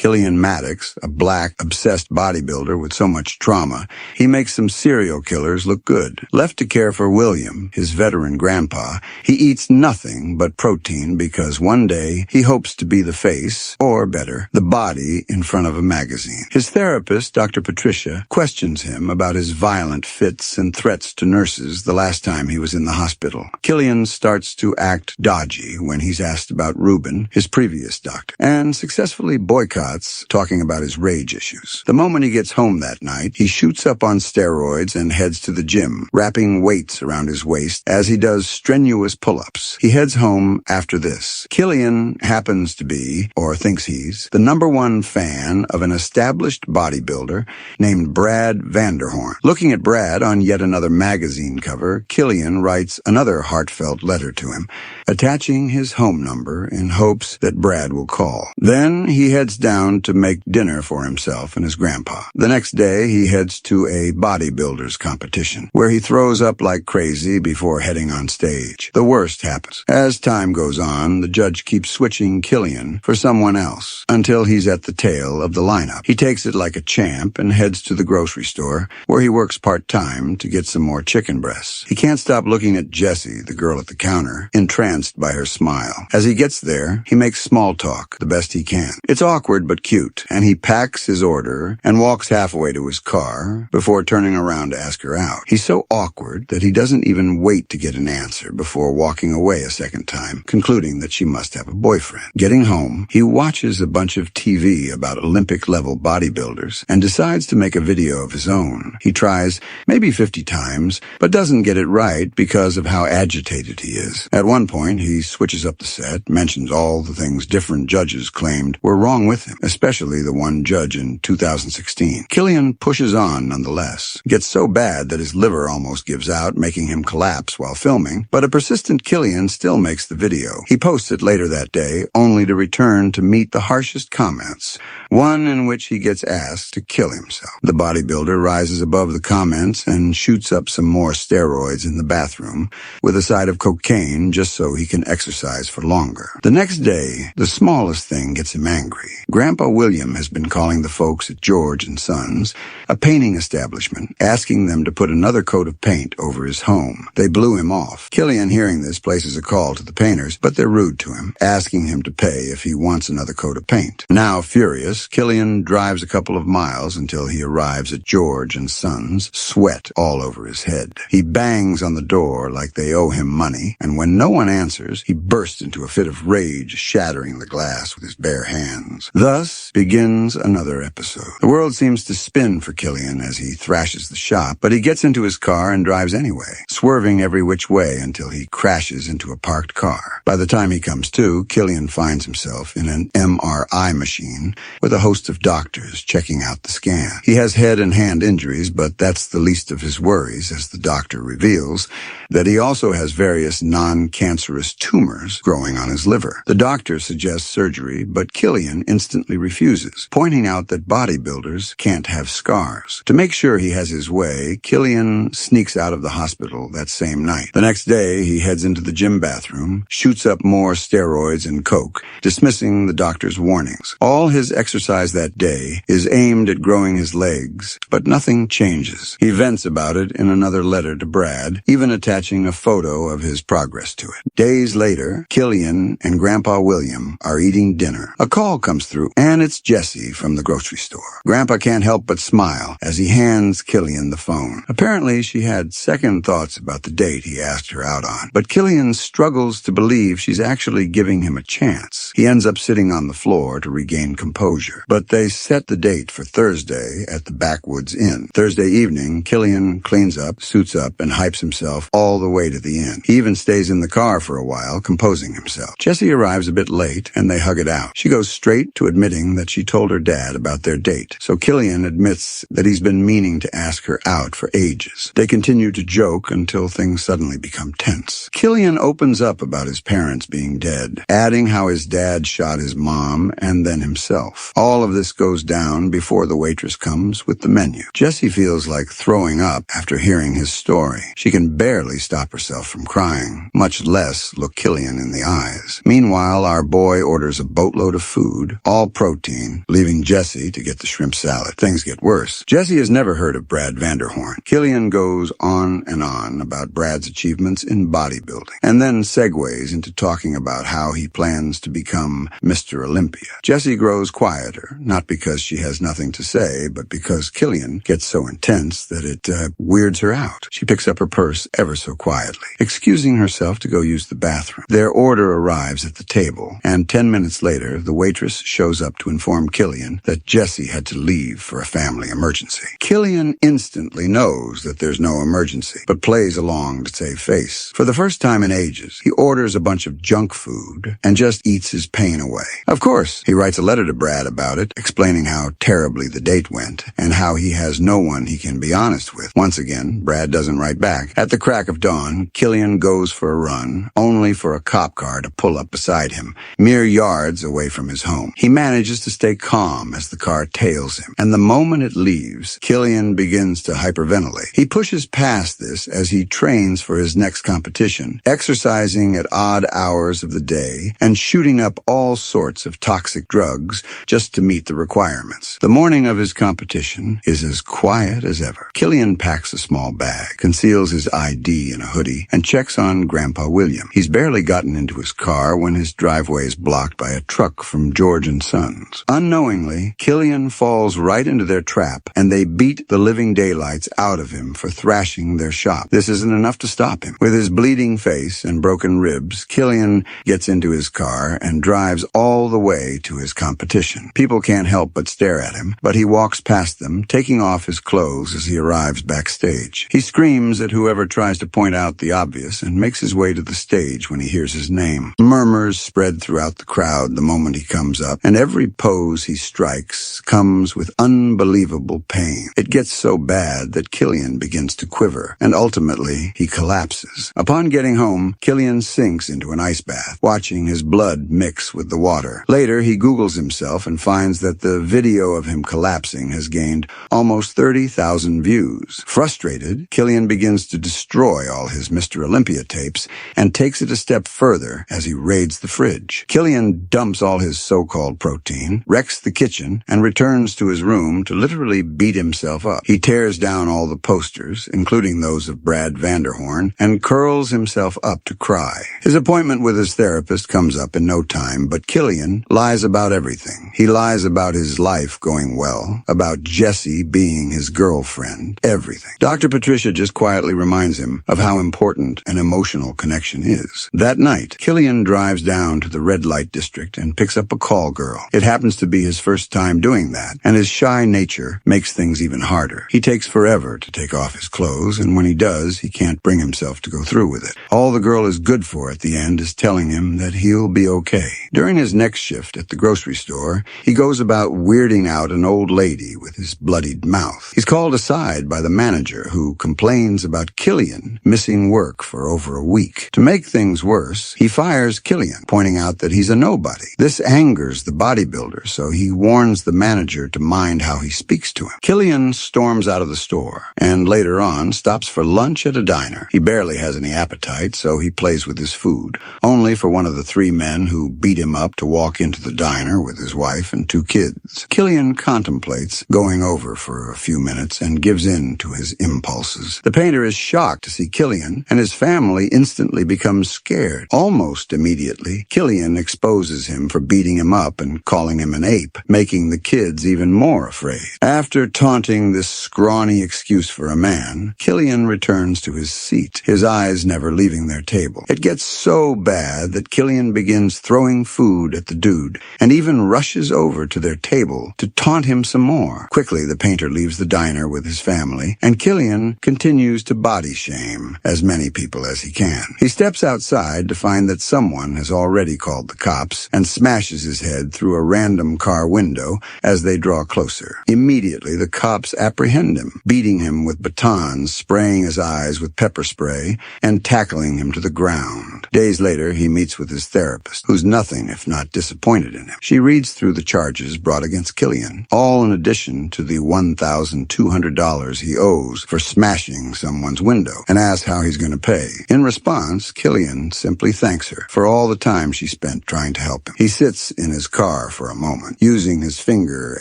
Killian Maddox, a black, obsessed bodybuilder with so much trauma, he makes some serial killers look good. Left to care for William, his veteran grandpa, he eats nothing but protein because one day he hopes to be the face, or better, the body in front of a magazine. His therapist, Dr. Patricia, questions him about his violent fits and threats to nurses the last time he was in the hospital. Killian starts to act dodgy when he's asked about Reuben, his previous doctor, and successfully boycotts talking about his rage issues. The moment he gets home that night, he shoots up on steroids and heads to the gym, wrapping weights around his waist as he does strenuous pull-ups. He heads home after this. Killian happens to be, or thinks he's, the #1 fan of an established bodybuilder named Brad Vanderhorn. Looking at Brad on yet another magazine cover, Killian writes another heartfelt letter to him, attaching his home number in hopes that Brad will call. Then he heads down to make dinner for himself and his grandpa. The next day, he heads to a bodybuilders competition, where he throws up like crazy before heading on stage. The worst happens. As time goes on, the judge keeps switching Killian for someone else, until he's at the tail of the lineup. He takes it like a champ and heads to the grocery store, where he works part-time to get some more chicken breasts. He can't stop looking at Jessie, the girl at the counter, entranced by her smile. As he gets there, he makes small talk the best he can. It's awkward but cute, and he packs his order and walks halfway to his car before turning around to ask her out. He's so awkward that he doesn't even wait to get an answer before walking away a second time, concluding that she must have a boyfriend. Getting home, he watches a bunch of TV about Olympic-level bodybuilders and decides to make a video of his own. He tries maybe 50 times, but doesn't get it right because of how agitated he is. At one point, he switches up the set, mentions all the things different judges claimed were wrong with him, especially the one judge in 2016. Killian pushes on nonetheless, gets so bad that his liver almost gives out, making him collapse while filming, but a persistent Killian still makes the video. He posts it later that day, only to return to meet the harshest comments, one in which he gets asked to kill himself. The bodybuilder rises above the comments and shoots up some more steroids in the bathroom with a side of cocaine just so he can exercise for longer. The next day, the smallest thing gets him angry. Grandpa William has been calling the folks at George & Sons, a painting establishment, asking them to put another coat of paint over his home. They blew him off. Killian, hearing this, places a call to the painters, but they're rude to him, asking him to pay if he wants another coat of paint. Now furious, Killian drives a couple of miles until he arrives at George & Sons, sweat all over his head. He bangs on the door like they owe him money, and when no one answers, he bursts into a fit of rage, shattering the glass with his bare hands. Thus begins another episode. The world seems to spin for Killian as he thrashes the shop, but he gets into his car and drives anyway, swerving every which way until he crashes into a parked car. By the time he comes to, Killian finds himself in an MRI machine with a host of doctors checking out the scan. He has head and hand injuries, but that's the least of his worries, as the doctor reveals that he also has various non-cancerous tumors growing on his liver. The doctor suggests surgery, but Killian instantly refuses, pointing out that bodybuilders can't have scars. To make sure he has his way, Killian sneaks out of the hospital that same night. The next day, he heads into the gym bathroom, shoots up more steroids and coke, dismissing the doctor's warnings. All his exercise that day is aimed at growing his legs, but nothing changes. He vents about it in another letter to Brad, even attaching a photo of his progress to it. Days later, Killian and Grandpa William are eating dinner. A call comes through, and it's Jessie from the grocery store. Grandpa can't help but smile as he hands Killian the phone. Apparently, she had second thoughts about the date he asked her out on, but Killian struggles to believe she's actually giving him a chance. He ends up sitting on the floor to regain composure, but they set the date for Thursday at the Backwoods Inn. Thursday evening, Killian cleans up, suits up, and hypes himself all the way to the inn. He even stays in the car for a while, composing himself. Jessie arrives a bit late, and they hug it out. She goes straight to admitting that she told her dad about their date, so Killian admits that he's been meaning to ask her out for ages. They continue to joke until things suddenly become tense. Killian opens up about his parents being dead, adding how his dad shot his mom and then himself. All of this goes down before the waitress comes with the menu. Jessie feels like throwing up after hearing his story. She can barely stop herself from crying, much less look Killian in the eyes. Meanwhile, our boy orders a boatload of food, all protein, leaving Jesse to get the shrimp salad. Things get worse. Jesse has never heard of Brad Vanderhorn. Killian goes on and on about Brad's achievements in bodybuilding, and then segues into talking about how he plans to become Mr. Olympia. Jesse grows quieter, not because she has nothing to say, but because Killian gets so intense that it weirds her out. She picks up her purse ever so quietly, excusing herself to go use the bathroom. Their order arrives at the table, and 10 minutes later, the waitress shows up to inform Killian that Jesse had to leave for a family emergency. Killian instantly knows that there's no emergency, but plays along to save face. For the first time in ages, he orders a bunch of junk food and just eats his pain away. Of course, he writes a letter to Brad about it, explaining how terribly the date went and how he has no one he can be honest with. Once again, Brad doesn't write back. At the crack of dawn, Killian goes for a run, only for a cop car to pull up beside him, mere yards away from his home. He manages to stay calm as the car tails him, and the moment it leaves, Killian begins to hyperventilate. He pushes past this as he trains for his next competition, exercising at odd hours of the day and shooting up all sorts of toxic drugs just to meet the requirements. The morning of his competition is as quiet as ever. Killian packs a small bag, conceals his ID in a hoodie, and checks on Grandpa William. He's barely gotten into his car when his driveway is blocked by a truck from George and Sons. Unknowingly, Killian falls right into their trap, and they beat the living daylights out of him for thrashing their shop. This isn't enough to stop him. With his bleeding face and broken ribs, Killian gets into his car and drives all the way to his competition. People can't help but stare at him, but he walks past them, taking off his clothes as he arrives backstage. He screams at whoever tries to point out the obvious and makes his way to the stage when he hears his name. Murmurs spread throughout the crowd the moment he comes up, and every pose he strikes comes with unbelievable pain. It gets so bad that Killian begins to quiver, and ultimately he collapses. Upon getting home, Killian sinks into an ice bath, watching his blood mix with the water. Later, he Googles himself and finds that the video of him collapsing has gained almost 30,000 views. Frustrated, Killian begins to destroy all his Mr. Olympia tapes and takes it a step further as he raids the fridge. Killian dumps all his so-called protein, wrecks the kitchen, and returns to his room to literally beat himself up. He tears down all the posters, including those of Brad Vanderhorn, and curls himself up to cry. His appointment with his therapist comes up in no time, but Killian lies about everything. He lies about his life going well, about Jesse being his girlfriend, everything. Dr. Patricia just quietly reminds him of how important an emotional connection is. That night, Killian drives down to the red light district and picks up a call girl. It happens to be his first time doing that, and his shy nature makes things even harder. He takes forever to take off his clothes, and when he does, he can't bring himself to go through with it. All the girl is good for at the end is telling him that he'll be okay. During his next shift at the grocery store, he goes about weirding out an old lady with his bloodied mouth. He's called aside by the manager, who complains about Killian missing work for over a week. To make things worse, he fires Killian, pointing out that he's a nobody. This angers the bodybuilder, so he warns the manager to mind how he speaks to him. Killian storms out of the store, and later on stops for lunch at a diner. He barely has any appetite, so he plays with his food, only for one of the three men who beat him up to walk into the diner with his wife and two kids. Killian contemplates going over for a few minutes and gives in to his impulses. The painter is shocked to see Killian, and his family instantly becomes scared. Almost immediately, Killian exposes him for beating him up and calling him an ape, making the kids even more afraid. After taunting this scrawny excuse for a man, Killian returns to his seat, his eyes never leaving their table. It gets so bad that Killian begins throwing food at the dude, and even rushes over to their table to taunt him some more. Quickly, the painter leaves the diner with his family, and Killian continues to body shame as many people as he can. He steps outside to find that someone has already called the cops and smashes his head through a random car window as they draw closer. Immediately, the cops apprehend him, beating him with batons, spraying his eyes with pepper spray, and tackling him to the ground. Days later, he meets with his therapist, who's nothing if not disappointed in him. She reads through the charges brought against Killian, all in addition to the $1,200 he owes for smashing someone's window, and asks how he's going to pay. In response, Killian simply thanks her for all the time she spent trying to help him. He sits in his car bar for a moment, using his finger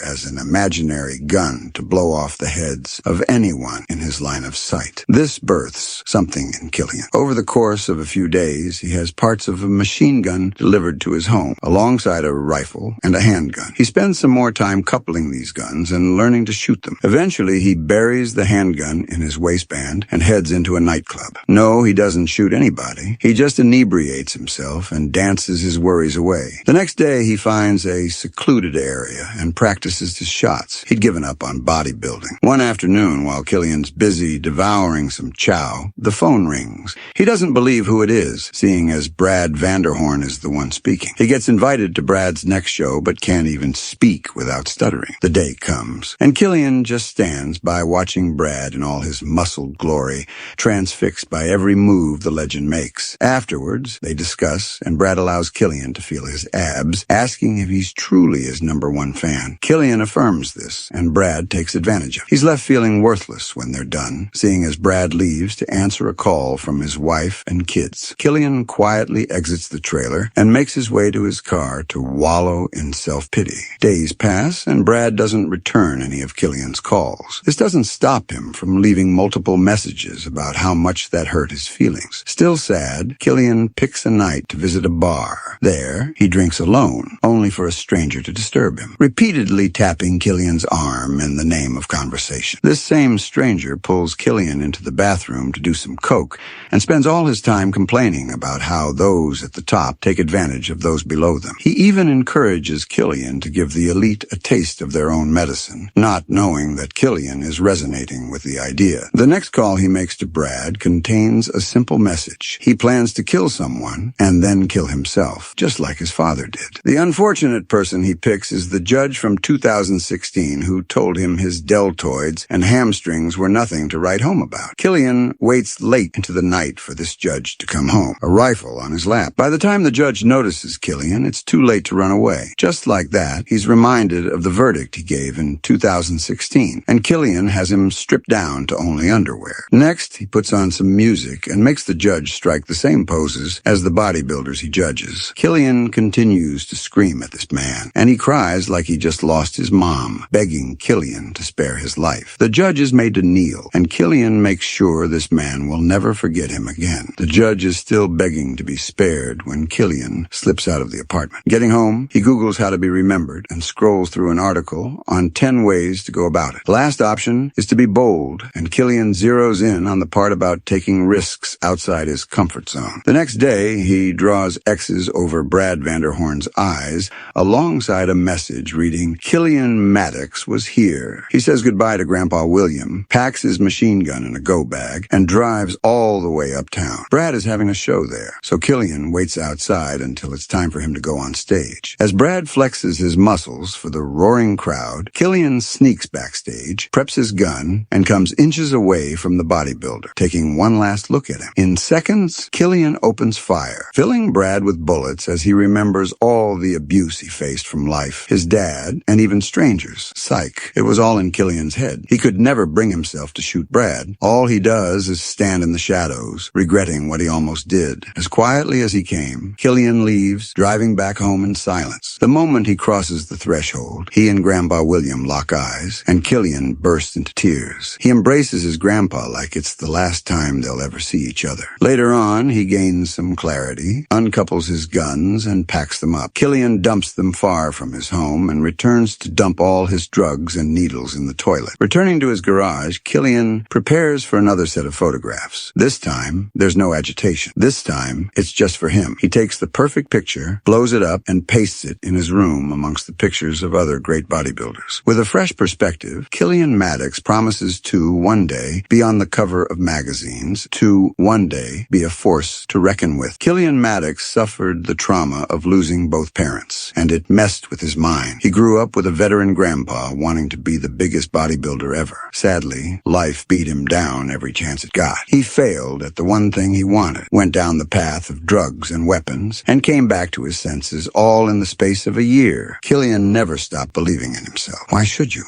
as an imaginary gun to blow off the heads of anyone in his line of sight. This births something in Killian. Over the course of a few days, he has parts of a machine gun delivered to his home, alongside a rifle and a handgun. He spends some more time coupling these guns and learning to shoot them. Eventually, he buries the handgun in his waistband and heads into a nightclub. No, he doesn't shoot anybody. He just inebriates himself and dances his worries away. The next day, he finds a secluded area and practices his shots. He'd given up on bodybuilding. One afternoon, while Killian's busy devouring some chow, the phone rings. He doesn't believe who it is, seeing as Brad Vanderhorn is the one speaking. He gets invited to Brad's next show, but can't even speak without stuttering. The day comes, and Killian just stands by watching Brad in all his muscled glory, transfixed by every move the legend makes. Afterwards, they discuss, and Brad allows Killian to feel his abs, asking if he's truly his #1 fan. Killian affirms this, and Brad takes advantage of it. He's left feeling worthless when they're done, seeing as Brad leaves to answer a call from his wife and kids. Killian quietly exits the trailer and makes his way to his car to wallow in self-pity. Days pass, and Brad doesn't return any of Killian's calls. This doesn't stop him from leaving multiple messages about how much that hurt his feelings. Still sad, Killian picks a night to visit a bar. There, he drinks alone, only for a stranger to disturb him, repeatedly tapping Killian's arm in the name of conversation. This same stranger pulls Killian into the bathroom to do some coke and spends all his time complaining about how those at the top take advantage of those below them. He even encourages Killian to give the elite a taste of their own medicine, not knowing that Killian is resonating with the idea. The next call he makes to Brad contains a simple message. He plans to kill someone and then kill himself, just like his father did. The unfortunate person he picks is the judge from 2016 who told him his deltoids and hamstrings were nothing to write home about. Killian waits late into the night for this judge to come home, a rifle on his lap. By the time the judge notices Killian, it's too late to run away. Just like that, he's reminded of the verdict he gave in 2016, and Killian has him stripped down to only underwear. Next, he puts on some music and makes the judge strike the same poses as the bodybuilders he judges. Killian continues to scream at this man, and he cries like he just lost his mom, begging Killian to spare his life. The judge is made to kneel, and Killian makes sure this man will never forget him again. The judge is still begging to be spared when Killian slips out of the apartment. Getting home, he Googles how to be remembered and scrolls through an article on 10 ways to go about it. The last option is to be bold, and Killian zeroes in on the part about taking risks outside his comfort zone. The next day, he draws X's over Brad Vanderhorn's eyes alongside a message reading, "Killian Maddox was here." He says goodbye to Grandpa William, packs his machine gun in a go bag, and drives all the way uptown. Brad is having a show there, so Killian waits outside until it's time for him to go on stage. As Brad flexes his muscles for the roaring crowd, Killian sneaks backstage, preps his gun, and comes inches away from the bodybuilder, taking one last look at him. In seconds, Killian opens fire, filling Brad with bullets as he remembers all the abuse he faced from life, his dad, and even strangers. Psych. It was all in Killian's head. He could never bring himself to shoot Brad. All he does is stand in the shadows, regretting what he almost did. As quietly as he came, Killian leaves, driving back home in silence. The moment he crosses the threshold, he and Grandpa William lock eyes, and Killian bursts into tears. He embraces his grandpa like it's the last time they'll ever see each other. Later on, he gains some clarity, uncouples his guns, and packs them up. Killian dumps them far from his home and returns to dump all his drugs and needles in the toilet. Returning to his garage, Killian prepares for another set of photographs. This time, there's no agitation. This time, it's just for him. He takes the perfect picture, blows it up, and pastes it in his room amongst the pictures of other great bodybuilders. With a fresh perspective, Killian Maddox promises to, one day, be on the cover of magazines, to, one day, be a force to reckon with. Killian Maddox suffered the trauma of losing both parents, and it messed with his mind. He grew up with a veteran grandpa wanting to be the biggest bodybuilder ever. Sadly, life beat him down every chance it got. He failed at the one thing he wanted, went down the path of drugs and weapons, and came back to his senses all in the space of a year. Killian never stopped believing in himself. Why should you?